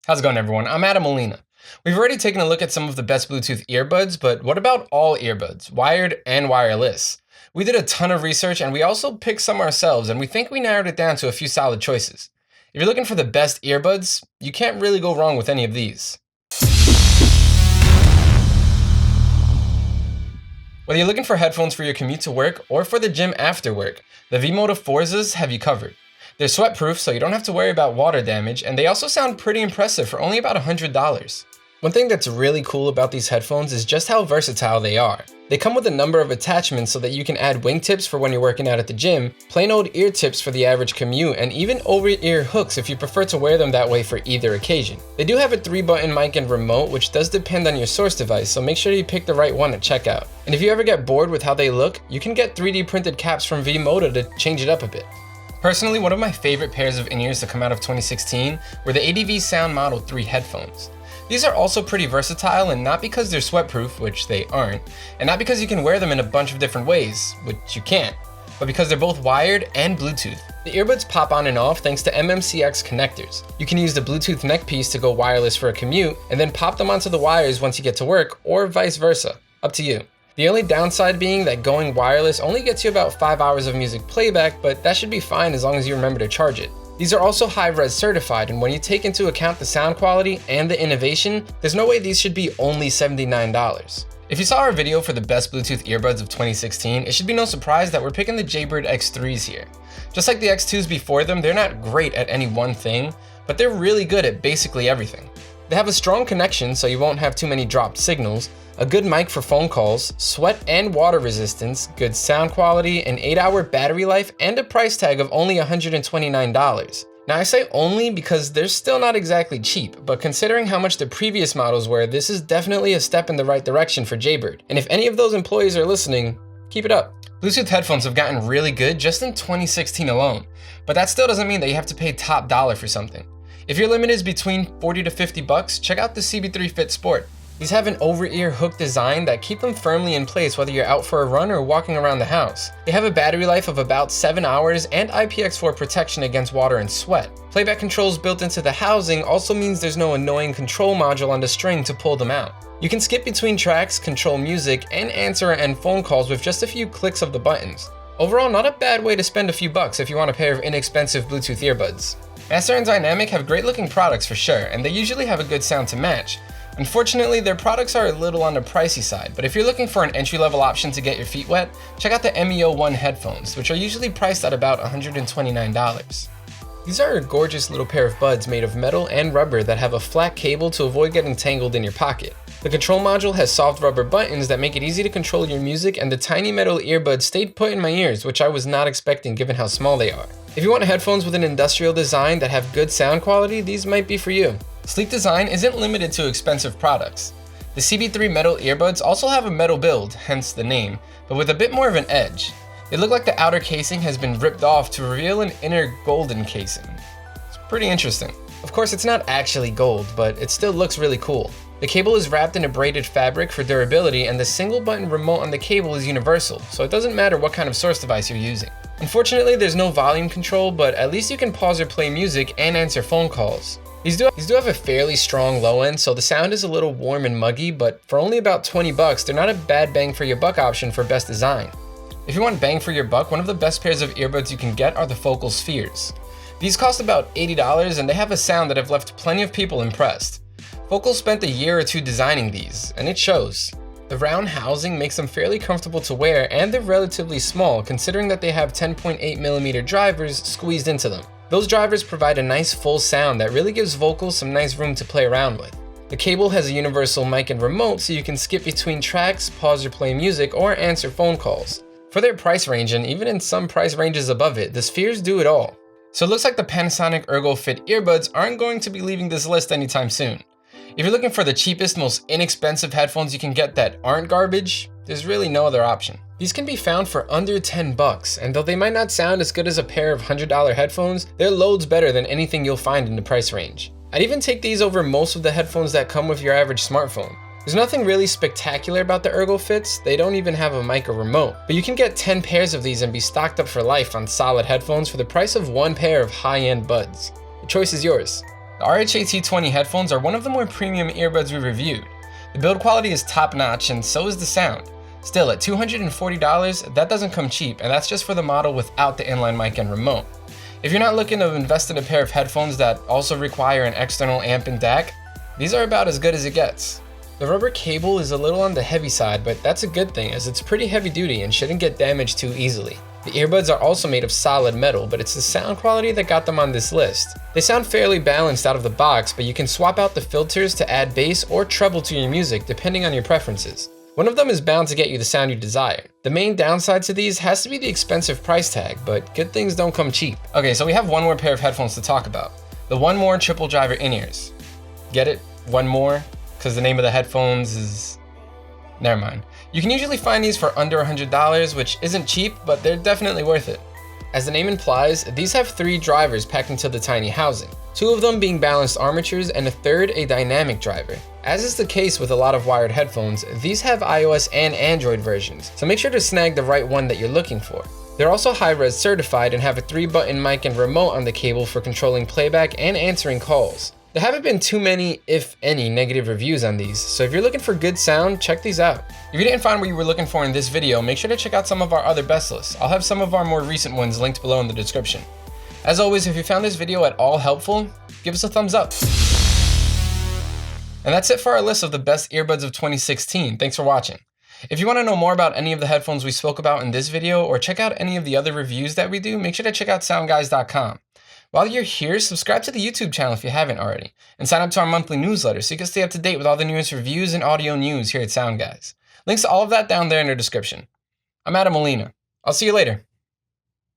How's it going, everyone? I'm Adam Molina. We've already taken a look at some of the best Bluetooth earbuds, but what about all earbuds, wired and wireless? We did a ton of research and we also picked some ourselves, and we think we narrowed it down to a few solid choices. If you're looking for the best earbuds, you can't really go wrong with any of these. Whether you're looking for headphones for your commute to work or for the gym after work, the Vmoda Forces have you covered. They're sweat-proof, so you don't have to worry about water damage, and they also sound pretty impressive for only about $100. One thing that's really cool about these headphones is just how versatile they are. They come with a number of attachments so that you can add wingtips for when you're working out at the gym, plain old ear tips for the average commute, and even over-ear hooks if you prefer to wear them that way for either occasion. They do have a 3-button mic and remote, which does depend on your source device, so make sure you pick the right one at checkout. And if you ever get bored with how they look, you can get 3D printed caps from V-Moda to change it up a bit. Personally, one of my favorite pairs of in-ears to come out of 2016 were the ADV.Sound Model 3 headphones. These are also pretty versatile, and not because they're sweat-proof, which they aren't, and not because you can wear them in a bunch of different ways, which you can't, but because they're both wired and Bluetooth. The earbuds pop on and off thanks to MMCX connectors. You can use the Bluetooth neck piece to go wireless for a commute, and then pop them onto the wires once you get to work, or vice versa. Up to you. The only downside being that going wireless only gets you about 5 hours of music playback, but that should be fine as long as you remember to charge it. These are also high-res certified, and when you take into account the sound quality and the innovation, there's no way these should be only $79. If you saw our video for the best Bluetooth earbuds of 2016, it should be no surprise that we're picking the Jaybird X3s here. Just like the X2s before them, they're not great at any one thing, but they're really good at basically everything. They have a strong connection so you won't have too many dropped signals, a good mic for phone calls, sweat and water resistance, good sound quality, an 8-hour battery life, and a price tag of only $129. Now I say only because they're still not exactly cheap, but considering how much the previous models were, this is definitely a step in the right direction for Jaybird. And if any of those employees are listening, keep it up. Bluetooth headphones have gotten really good just in 2016 alone, but that still doesn't mean that you have to pay top dollar for something. If your limit is between $40 to $50, check out the CD3 Fit Sport. These have an over-ear hook design that keep them firmly in place whether you're out for a run or walking around the house. They have a battery life of about 7 hours and IPX4 protection against water and sweat. Playback controls built into the housing also means there's no annoying control module on the string to pull them out. You can skip between tracks, control music, and answer and phone calls with just a few clicks of the buttons. Overall, not a bad way to spend a few bucks if you want a pair of inexpensive Bluetooth earbuds. Master and Dynamic have great looking products for sure, and they usually have a good sound to match. Unfortunately, their products are a little on the pricey side, but if you're looking for an entry-level option to get your feet wet, check out the MeoOne headphones, which are usually priced at about $129. These are a gorgeous little pair of buds made of metal and rubber that have a flat cable to avoid getting tangled in your pocket. The control module has soft rubber buttons that make it easy to control your music, and the tiny metal earbuds stayed put in my ears, which I was not expecting given how small they are. If you want headphones with an industrial design that have good sound quality, these might be for you. Sleek design isn't limited to expensive products. The CD3 metal earbuds also have a metal build, hence the name, but with a bit more of an edge. They look like the outer casing has been ripped off to reveal an inner golden casing. It's pretty interesting. Of course, it's not actually gold, but it still looks really cool. The cable is wrapped in a braided fabric for durability, and the single button remote on the cable is universal, so it doesn't matter what kind of source device you're using. Unfortunately, there's no volume control, but at least you can pause or play music and answer phone calls. These do have a fairly strong low end, so the sound is a little warm and muggy, but for only about $20, they're not a bad bang for your buck option for best design. If you want bang for your buck, one of the best pairs of earbuds you can get are the Focal Spheres. These cost about $80, and they have a sound that have left plenty of people impressed. Focal spent a year or two designing these, and it shows. The round housing makes them fairly comfortable to wear, and they're relatively small considering that they have 10.8mm drivers squeezed into them. Those drivers provide a nice full sound that really gives vocals some nice room to play around with. The cable has a universal mic and remote so you can skip between tracks, pause or play music, or answer phone calls. For their price range, and even in some price ranges above it, the Spheres do it all. So it looks like the Panasonic Eagle Fit earbuds aren't going to be leaving this list anytime soon. If you're looking for the cheapest, most inexpensive headphones you can get that aren't garbage, there's really no other option. These can be found for under $10, and though they might not sound as good as a pair of $100 headphones, they're loads better than anything you'll find in the price range. I'd even take these over most of the headphones that come with your average smartphone. There's nothing really spectacular about the Eagle Fits, they don't even have a mic or remote, but you can get 10 pairs of these and be stocked up for life on solid headphones for the price of one pair of high-end buds. The choice is yours. The RHAT20 headphones are one of the more premium earbuds we reviewed. The build quality is top notch and so is the sound. Still, at $240, that doesn't come cheap, and that's just for the model without the inline mic and remote. If you're not looking to invest in a pair of headphones that also require an external amp and DAC, these are about as good as it gets. The rubber cable is a little on the heavy side, but that's a good thing as it's pretty heavy duty and shouldn't get damaged too easily. The earbuds are also made of solid metal, but it's the sound quality that got them on this list. They sound fairly balanced out of the box, but you can swap out the filters to add bass or treble to your music depending on your preferences. One of them is bound to get you the sound you desire. The main downside to these has to be the expensive price tag, but good things don't come cheap. Okay, so we have one more pair of headphones to talk about. The One More triple driver in-ears. Get it? One More? Because the name of the headphones is... Nevermind. You can usually find these for under $100, which isn't cheap, but they're definitely worth it. As the name implies, these have 3 drivers packed into the tiny housing, 2 of them being balanced armatures and a third a dynamic driver. As is the case with a lot of wired headphones, these have iOS and Android versions, so make sure to snag the right one that you're looking for. They're also high-res certified and have a 3-button mic and remote on the cable for controlling playback and answering calls. There haven't been too many, if any, negative reviews on these, so if you're looking for good sound, check these out. If you didn't find what you were looking for in this video, make sure to check out some of our other best lists. I'll have some of our more recent ones linked below in the description. As always, if you found this video at all helpful, give us a thumbs up. And that's it for our list of the best earbuds of 2016. Thanks for watching. If you want to know more about any of the headphones we spoke about in this video or check out any of the other reviews that we do, make sure to check out SoundGuys.com. While you're here, subscribe to the YouTube channel if you haven't already, and sign up to our monthly newsletter so you can stay up to date with all the newest reviews and audio news here at SoundGuys. Links to all of that down there in the description. I'm Adam Molina. I'll see you later.